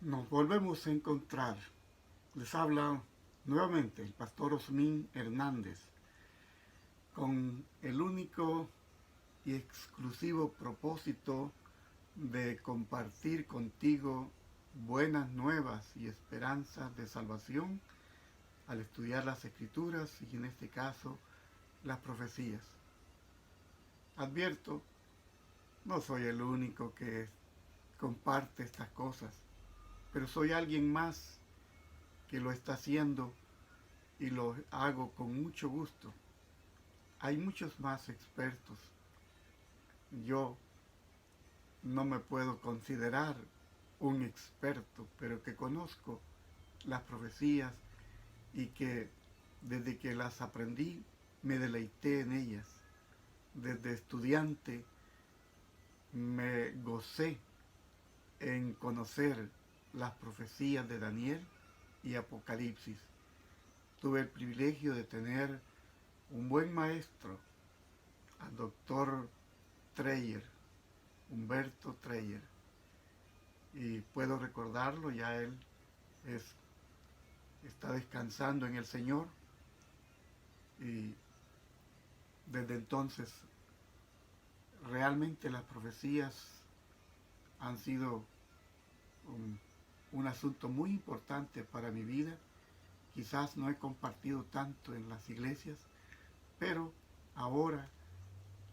Nos volvemos a encontrar. Les habla nuevamente el pastor Osmin Hernández con el único y exclusivo propósito de compartir contigo buenas nuevas y esperanzas de salvación al estudiar las Escrituras y en este caso las profecías. Advierto, no soy el único que comparte estas cosas, pero soy alguien más que lo está haciendo y lo hago con mucho gusto. Hay muchos más expertos. Yo no me puedo considerar un experto, pero que conozco las profecías y que desde que las aprendí me deleité en ellas. Desde estudiante me gocé en conocer las profecías de Daniel y Apocalipsis. Tuve el privilegio de tener un buen maestro, al doctor Treyer, Humberto Treyer, y puedo recordarlo, ya él está descansando en el Señor, y desde entonces realmente las profecías han sido un asunto muy importante para mi vida. Quizás no he compartido tanto en las iglesias, pero ahora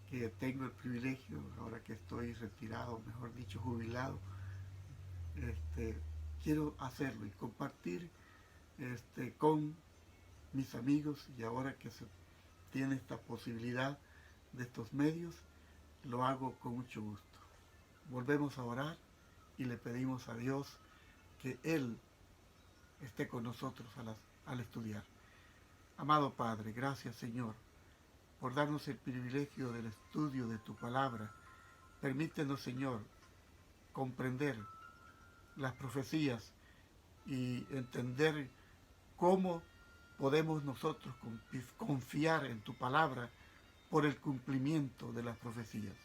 que tengo el privilegio, ahora que estoy retirado, mejor dicho, jubilado, quiero hacerlo y compartir con mis amigos, y ahora que se tiene esta posibilidad de estos medios, lo hago con mucho gusto. Volvemos a orar y le pedimos a Dios que Él esté con nosotros al estudiar. Amado Padre, gracias Señor por darnos el privilegio del estudio de tu palabra. Permítenos, Señor, comprender las profecías y entender cómo podemos nosotros confiar en tu palabra por el cumplimiento de las profecías.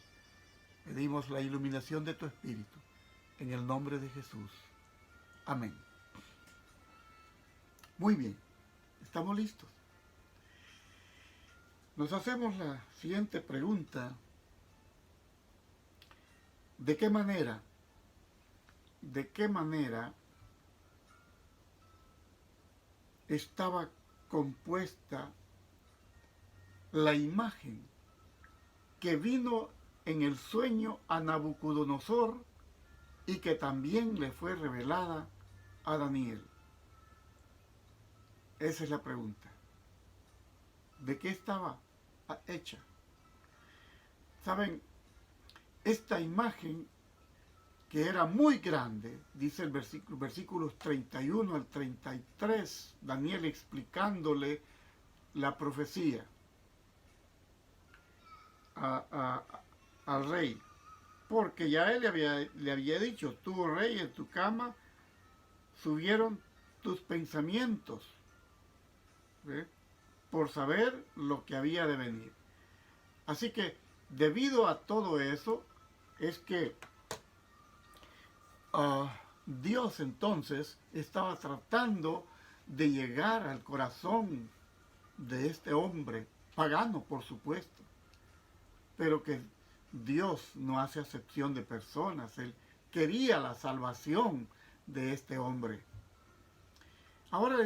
Pedimos la iluminación de tu Espíritu en el nombre de Jesús. Amén. Muy bien, estamos listos. Nos hacemos la siguiente pregunta. ¿De qué manera estaba compuesta la imagen que vino en el sueño a Nabucodonosor y que también le fue revelada a Daniel? Esa es la pregunta. ¿De qué estaba hecha? Saben, esta imagen, que era muy grande, dice el versículos 31 al 33, Daniel explicándole la profecía al rey, porque ya él le había dicho: tú, rey, en tu cama subieron tus pensamientos, ¿ve?, por saber lo que había de venir. Así que debido a todo eso es que Dios entonces estaba tratando de llegar al corazón de este hombre, pagano por supuesto, pero que Dios no hace acepción de personas. Él quería la salvación de este hombre. Ahora,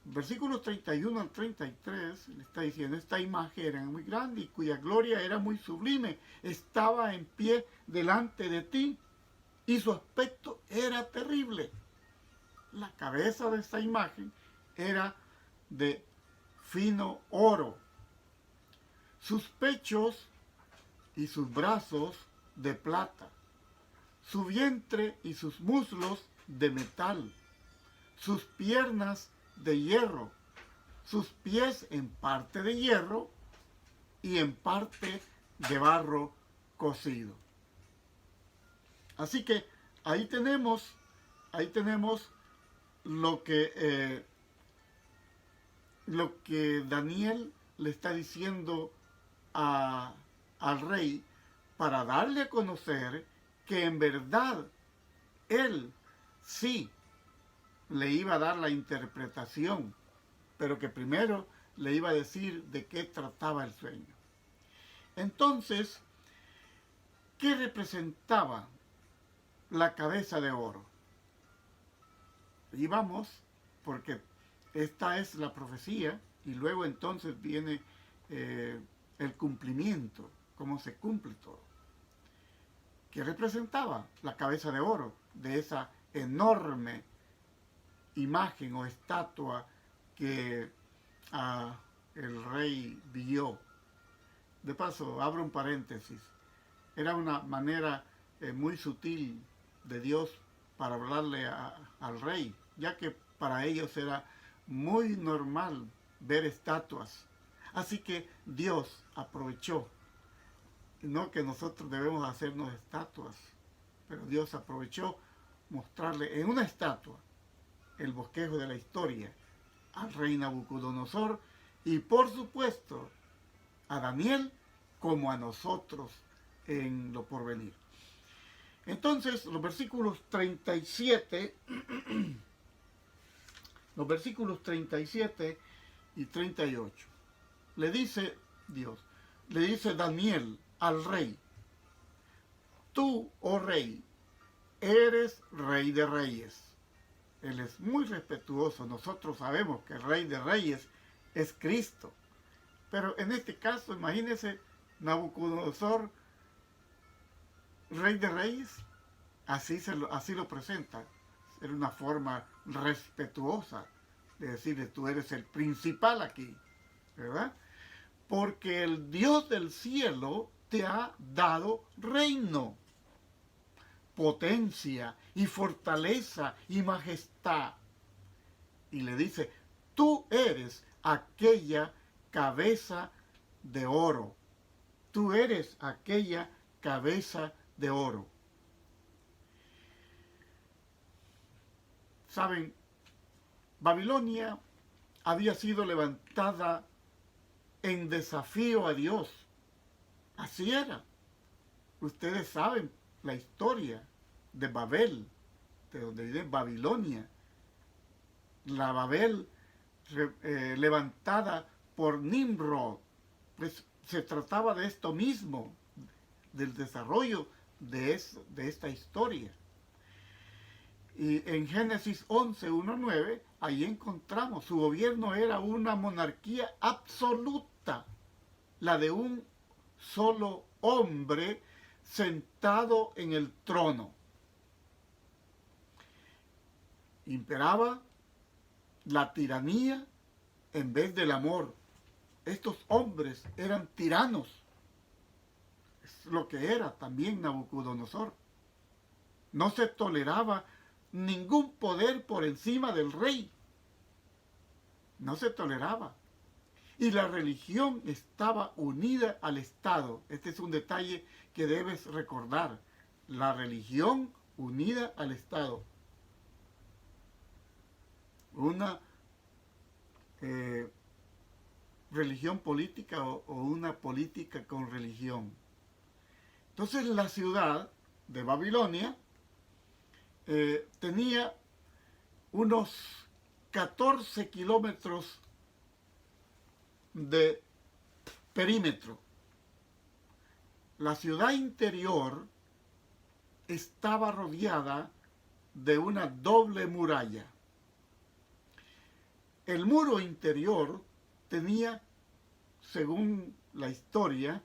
versículos 31 al 33 le está diciendo: esta imagen era muy grande y cuya gloria era muy sublime, estaba en pie delante de ti y su aspecto era terrible. La cabeza de esta imagen era de fino oro, sus pechos y sus brazos de plata, su vientre y sus muslos de metal, sus piernas de hierro, sus pies en parte de hierro y en parte de barro cocido. Así que ahí tenemos lo que Daniel le está diciendo al rey, para darle a conocer que en verdad él sí le iba a dar la interpretación, pero que primero le iba a decir de qué trataba el sueño. Entonces, ¿qué representaba la cabeza de oro? Y vamos, porque esta es la profecía, y luego entonces viene el cumplimiento, cómo se cumple todo. ¿Qué representaba la cabeza de oro de esa enorme imagen o estatua que el rey vio? De paso, abro un paréntesis. Era una manera muy sutil de Dios para hablarle al rey, ya que para ellos era muy normal ver estatuas. Así que Dios aprovechó, no que nosotros debemos hacernos estatuas, pero Dios aprovechó mostrarle en una estatua el bosquejo de la historia al rey Nabucodonosor y por supuesto a Daniel como a nosotros en lo porvenir. Entonces los versículos 37 y 38 le dice Dios, le dice Daniel al rey: tú, oh rey, eres rey de reyes. Él es muy respetuoso. Nosotros sabemos que el rey de reyes es Cristo. Pero en este caso, imagínense, Nabucodonosor, rey de reyes, así lo presenta. Era una forma respetuosa de decirle: tú eres el principal aquí, ¿verdad? Porque el Dios del cielo te ha dado reino, potencia y fortaleza y majestad. Y le dice: tú eres aquella cabeza de oro. Tú eres aquella cabeza de oro. Saben, Babilonia había sido levantada en desafío a Dios. Así era. Ustedes saben la historia de Babel, de donde viene Babilonia. La Babel levantada por Nimrod. Pues se trataba de esto mismo, del desarrollo de esta historia. Y en Génesis 11, 1-9, ahí encontramos, su gobierno era una monarquía absoluta, la de un solo hombre sentado en el trono. Imperaba la tiranía en vez del amor. Estos hombres eran tiranos. Es lo que era también Nabucodonosor. No se toleraba ningún poder por encima del rey. No se toleraba. Y la religión estaba unida al Estado. Este es un detalle que debes recordar. La religión unida al Estado. Una religión política o una política con religión. Entonces la ciudad de Babilonia tenía unos 14 kilómetros de perímetro. La ciudad interior estaba rodeada de una doble muralla. El muro interior tenía, según la historia,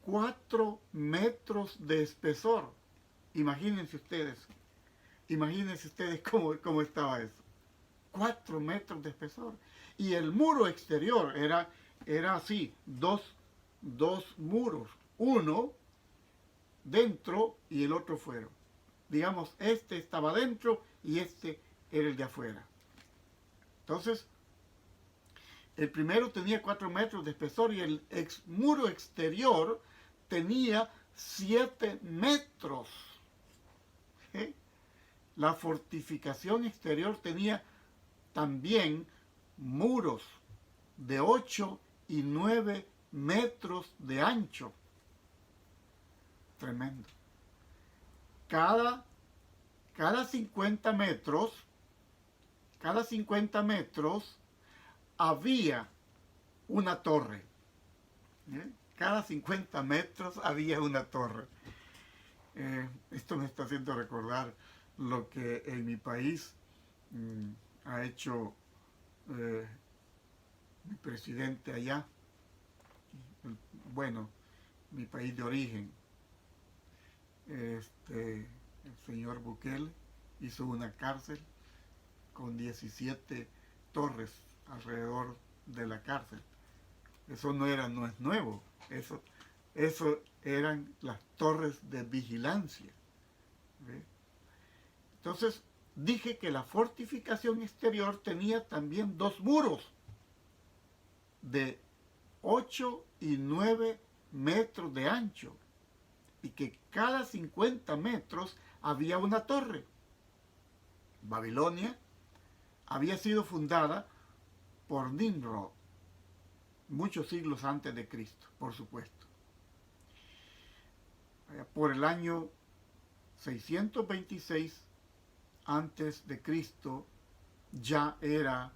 4 metros de espesor. Imagínense ustedes cómo estaba eso. 4 metros de espesor. Y el muro exterior era así, dos muros, uno dentro y el otro fuera. Digamos, este estaba dentro y este era el de afuera. Entonces, el primero tenía 4 metros de espesor y el muro exterior tenía 7 metros. ¿Sí? La fortificación exterior tenía también muros de 8 y 9 metros de ancho. Tremendo. Cada cada 50 metros, había una torre. Cada 50 metros había una torre. Esto me está haciendo recordar lo que en mi país ha hecho mi presidente allá, bueno, mi país de origen, el señor Bukele hizo una cárcel con 17 torres alrededor de la cárcel. Eso no es nuevo, eso eran las torres de vigilancia. ¿Ve? Entonces, dije que la fortificación exterior tenía también dos muros de 8 y 9 metros de ancho y que cada 50 metros había una torre. Babilonia había sido fundada por Nimrod muchos siglos antes de Cristo, por supuesto. Por el año 626 antes de Cristo ya era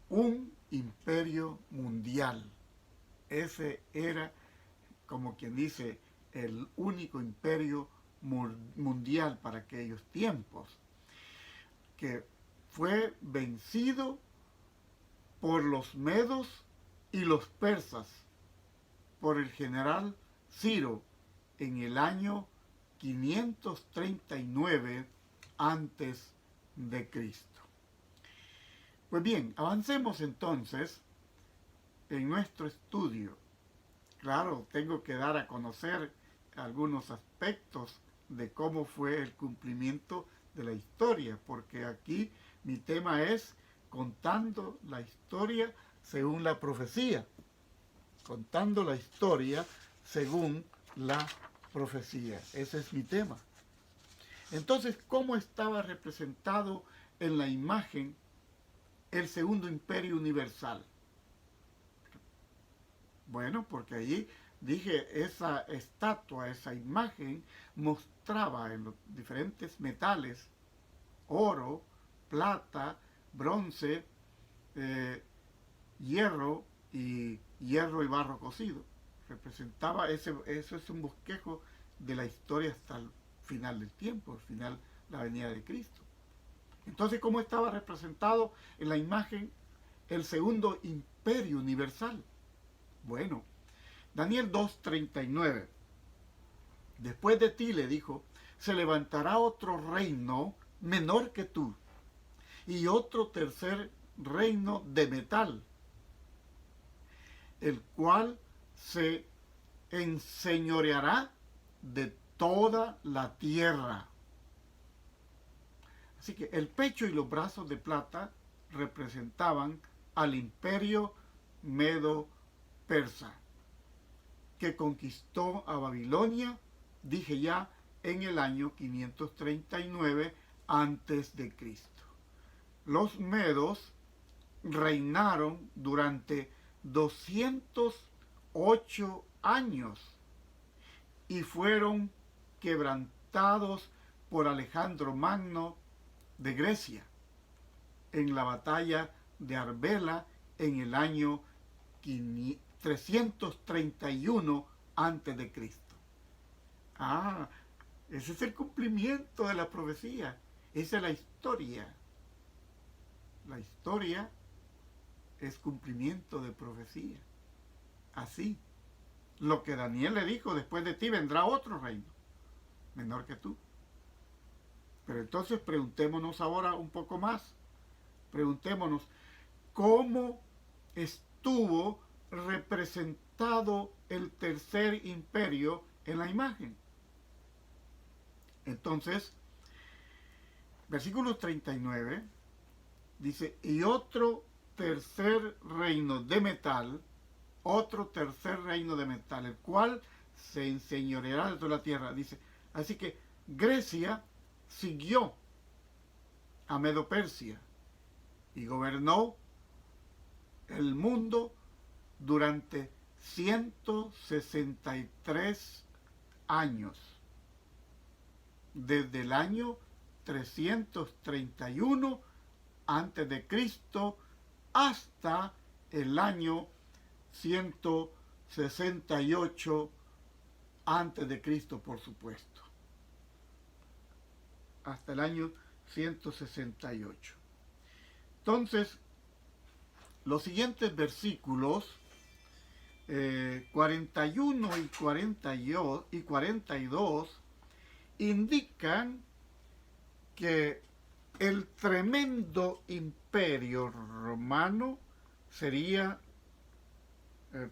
un imperio mundial. Ese era, como quien dice, el único imperio mundial para aquellos tiempos, que fue vencido por los medos y los persas, por el general Ciro, en el año 539 antes de Cristo. Pues bien, avancemos entonces en nuestro estudio. Claro, tengo que dar a conocer algunos aspectos de cómo fue el cumplimiento de la historia, porque aquí mi tema es contando la historia según la profecía. Contando la historia según la profecía. Ese es mi tema. Entonces, ¿cómo estaba representado en la imagen el segundo imperio universal? Bueno, porque allí dije, esa estatua, esa imagen mostraba en los diferentes metales, oro, plata, bronce, hierro y barro cocido. Representaba, eso es un bosquejo de la historia hasta el final del tiempo, al final la venida de Cristo. Entonces, ¿cómo estaba representado en la imagen el segundo imperio universal? Bueno, Daniel 2:39. Después de ti, le dijo, se levantará otro reino menor que tú, y otro tercer reino de metal, el cual se enseñoreará de toda la tierra. Así que el pecho y los brazos de plata representaban al imperio medo-persa, que conquistó a Babilonia, dije ya, en el año 539 antes de Cristo. Los medos reinaron durante 208 años y fueron quebrantados por Alejandro Magno de Grecia en la batalla de Arbela en el año 331 antes de Cristo. Ese es el cumplimiento de la profecía. Esa es la historia. La historia es cumplimiento de profecía. Así, lo que Daniel le dijo, después de ti vendrá otro reino, menor que tú. Pero entonces preguntémonos ahora un poco más. Preguntémonos, ¿cómo estuvo representado el tercer imperio en la imagen? Entonces, versículo 39 dice, y otro tercer reino de metal, el cual se enseñoreará de toda la tierra. Dice, así que Grecia siguió a Medo-Persia y gobernó el mundo durante 163 años, desde el año 331 antes de Cristo hasta el año 168 antes de Cristo, por supuesto. Hasta el año 168. Entonces, los siguientes versículos 41 y 42 indican que el tremendo imperio romano sería, el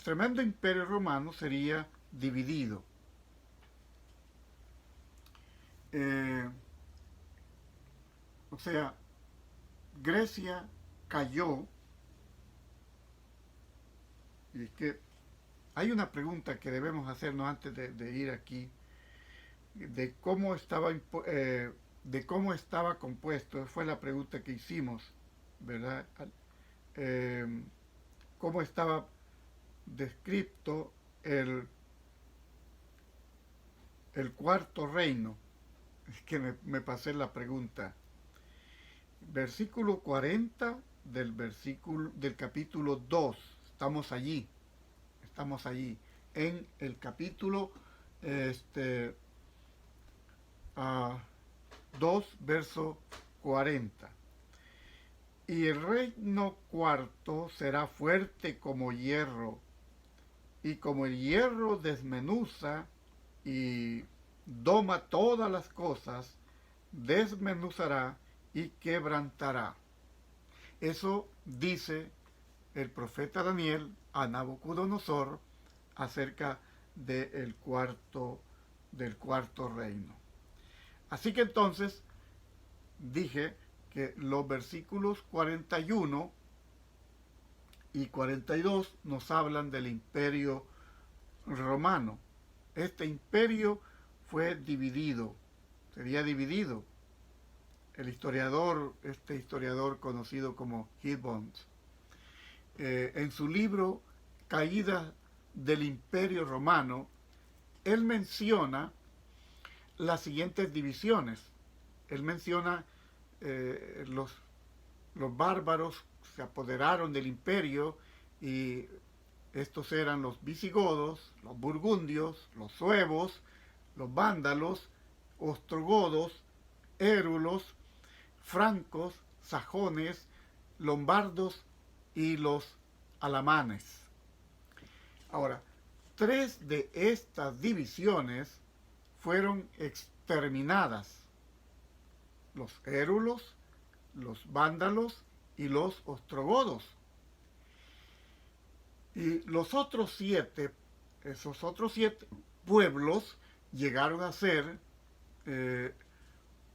tremendo imperio romano sería dividido. O sea, Grecia cayó. Y es que hay una pregunta que debemos hacernos antes de ir aquí, de cómo estaba compuesto. Fue la pregunta que hicimos, ¿verdad? Cómo estaba descrito el cuarto reino. Es que me pasé la pregunta. Versículo 40 del capítulo 2. Estamos allí. En el capítulo 2, verso 40. Y el reino cuarto será fuerte como hierro, y como el hierro desmenuza y doma todas las cosas, desmenuzará y quebrantará. Eso dice el profeta Daniel a Nabucodonosor acerca del cuarto reino. Así que entonces dije que los versículos 41 y 42 nos hablan del imperio romano. Este imperio fue dividido, sería dividido. Este historiador conocido como Gibbons, en su libro Caída del Imperio Romano, él menciona las siguientes divisiones. Él menciona los bárbaros se apoderaron del imperio, y estos eran los visigodos, los burgundios, los suevos, los vándalos, ostrogodos, érulos, francos, sajones, lombardos y los alamanes. Ahora, 3 de estas divisiones fueron exterminadas: los érulos, los vándalos y los ostrogodos. Y los otros 7, esos otros 7 pueblos llegaron a ser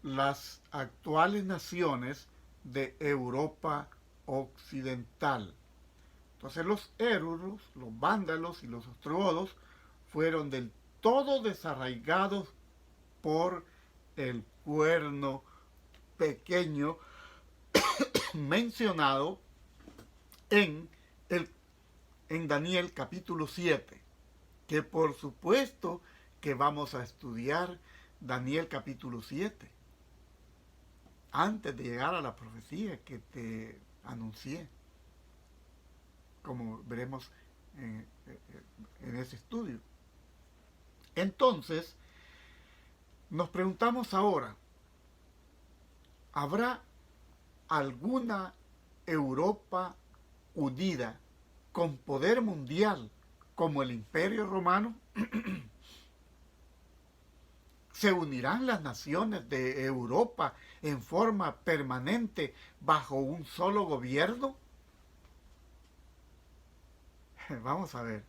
las actuales naciones de Europa occidental. Entonces los érulos, los vándalos y los ostrogodos fueron del todo desarraigados por el cuerno pequeño mencionado en Daniel capítulo 7, que por supuesto que vamos a estudiar Daniel capítulo 7 antes de llegar a la profecía que te anuncié, como veremos en ese estudio. Entonces, nos preguntamos ahora, ¿habrá alguna Europa unida con poder mundial como el Imperio Romano? ¿Se unirán las naciones de Europa en forma permanente bajo un solo gobierno? Vamos a ver.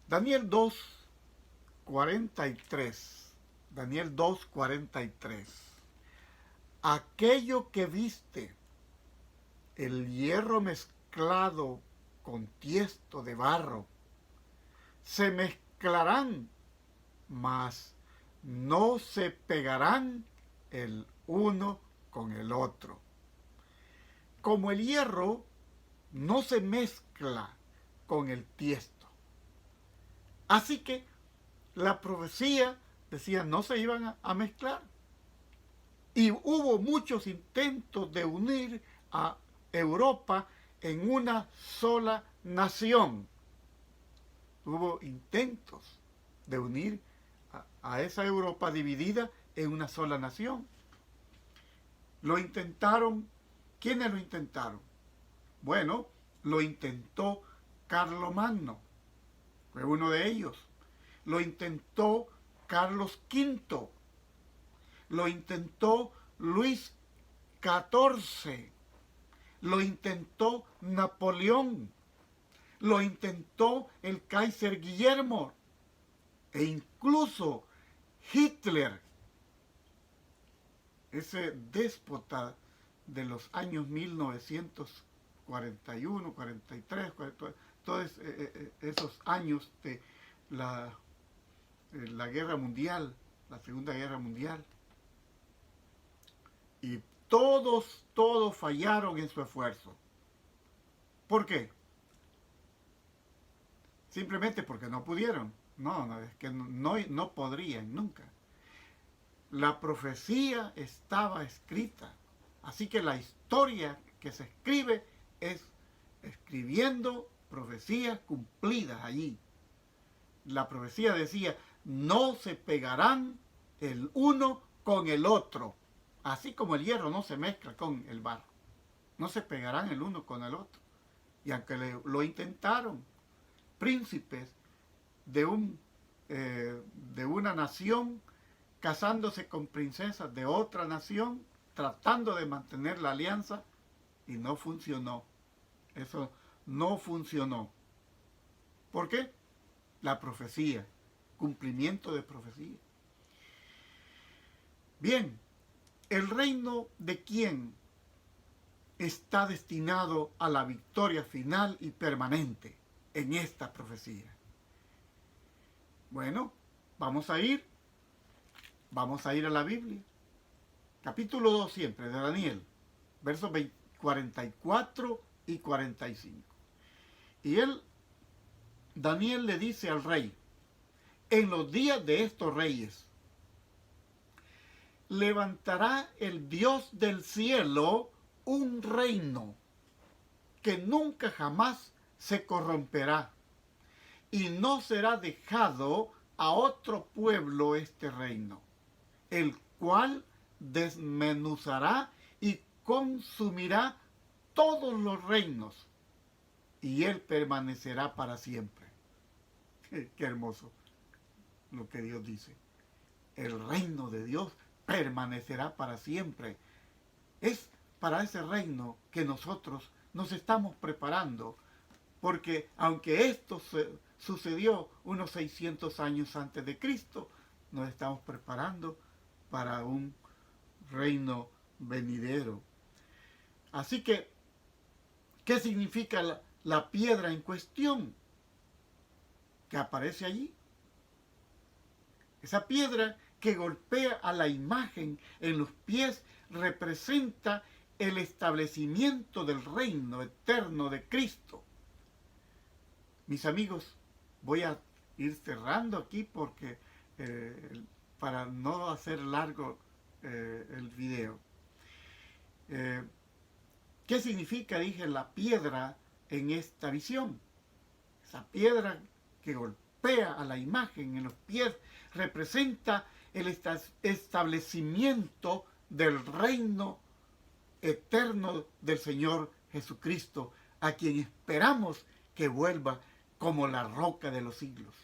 Daniel 2:43. Daniel 2:43. Aquello que viste, el hierro mezclado con tiesto de barro, se mezclarán, mas no se pegarán el uno con el otro. Como el hierro no se mezcla con el tiesto. Así que la profecía decía no se iban a mezclar. Y hubo muchos intentos de unir a Europa en una sola nación. Hubo intentos de unir a esa Europa dividida en una sola nación. Lo intentaron. ¿Quiénes lo intentaron? Bueno, lo intentó Carlomagno, fue uno de ellos. Lo intentó Carlos V. Lo intentó Luis XIV. Lo intentó Napoleón. Lo intentó el Kaiser Guillermo. E incluso Hitler, ese déspota de los años 1941, 43, todos esos años de la guerra mundial, la Segunda Guerra Mundial. Y todos fallaron en su esfuerzo. ¿Por qué? Simplemente porque no pudieron. No, es que no podrían nunca. La profecía estaba escrita. Así que la historia que se escribe es escribiendo profecías cumplidas allí. La profecía decía, no se pegarán el uno con el otro. Así como el hierro no se mezcla con el barro. No se pegarán el uno con el otro. Y aunque lo intentaron, príncipes de una nación casándose con princesas de otra nación, tratando de mantener la alianza, y no funcionó. Eso no funcionó. ¿Por qué? La profecía, cumplimiento de profecía. Bien, ¿el reino de quién está destinado a la victoria final y permanente en esta profecía? Bueno, vamos a ir a la Biblia. Capítulo 2 siempre de Daniel, versos 44 y 45. Y Daniel le dice al rey, en los días de estos reyes, levantará el Dios del cielo un reino que nunca jamás se corromperá, y no será dejado a otro pueblo este reino, el cual desmenuzará y consumirá todos los reinos, y él permanecerá para siempre. Qué hermoso lo que Dios dice. El reino de Dios permanecerá para siempre. Es para ese reino que nosotros nos estamos preparando, porque aunque esto sucedió unos 600 años antes de Cristo, nos estamos preparando para un reino venidero. Así que, ¿qué significa la piedra en cuestión que aparece allí? Esa piedra que golpea a la imagen en los pies representa el establecimiento del reino eterno de Cristo. Mis amigos, voy a ir cerrando aquí porque para no hacer largo el video. ¿Qué significa, dije, la piedra en esta visión? Esa piedra que golpea a la imagen en los pies representa el establecimiento del reino eterno del Señor Jesucristo, a quien esperamos que vuelva como la roca de los siglos.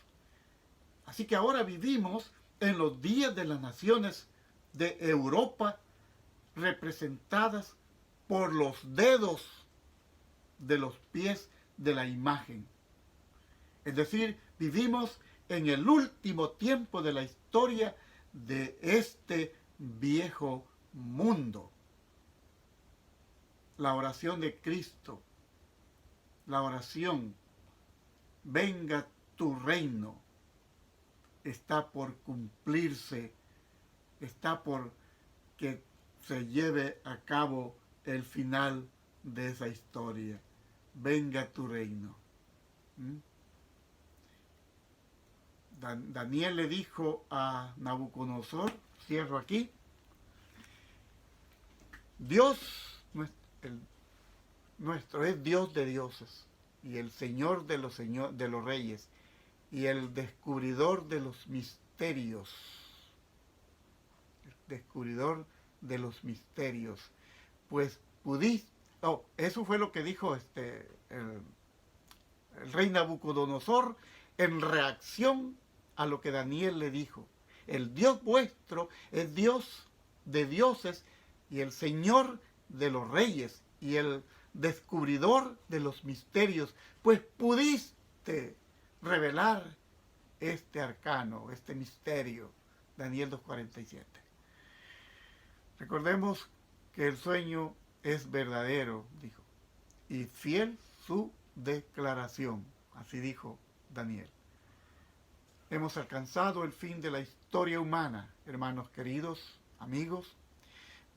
Así que ahora vivimos en los días de las naciones de Europa, representadas por los dedos de los pies de la imagen. Es decir, vivimos en el último tiempo de la historia de este viejo mundo. La oración de Cristo, la oración, venga tu reino, está por cumplirse, está por que se lleve a cabo el final de esa historia. venga tu reino. ¿Mm? Daniel le dijo a Nabucodonosor, cierro aquí, Dios nuestro es Dios de dioses y el Señor de los reyes y el descubridor de los misterios. El descubridor de los misterios. Pues pudiste, eso fue lo que dijo el rey Nabucodonosor en reacción a lo que Daniel le dijo. El Dios vuestro es Dios de dioses y el Señor de los reyes y el descubridor de los misterios, pues pudiste revelar este arcano, este misterio. Daniel 2:47. Recordemos que el sueño es verdadero, dijo, y fiel su declaración. Así dijo Daniel. Hemos alcanzado el fin de la historia humana, hermanos queridos, amigos.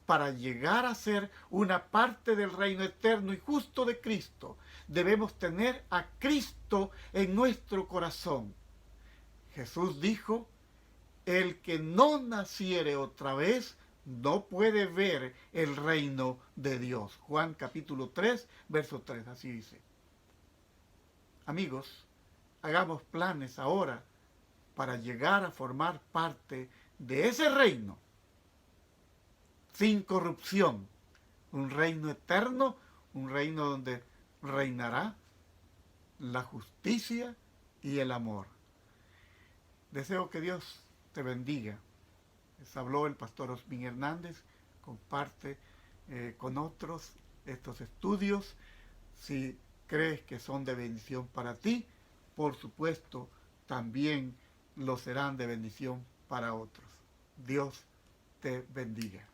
Para llegar a ser una parte del reino eterno y justo de Cristo, debemos tener a Cristo en nuestro corazón. Jesús dijo, el que no naciere otra vez no puede ver el reino de Dios. Juan capítulo 3, verso 3, así dice. Amigos, hagamos planes ahora para llegar a formar parte de ese reino sin corrupción, un reino eterno, un reino donde reinará la justicia y el amor. Deseo que Dios te bendiga. Les habló el pastor Osmin Hernández. Comparte con otros estos estudios. Si crees que son de bendición para ti, por supuesto, también lo serán de bendición para otros. Dios te bendiga.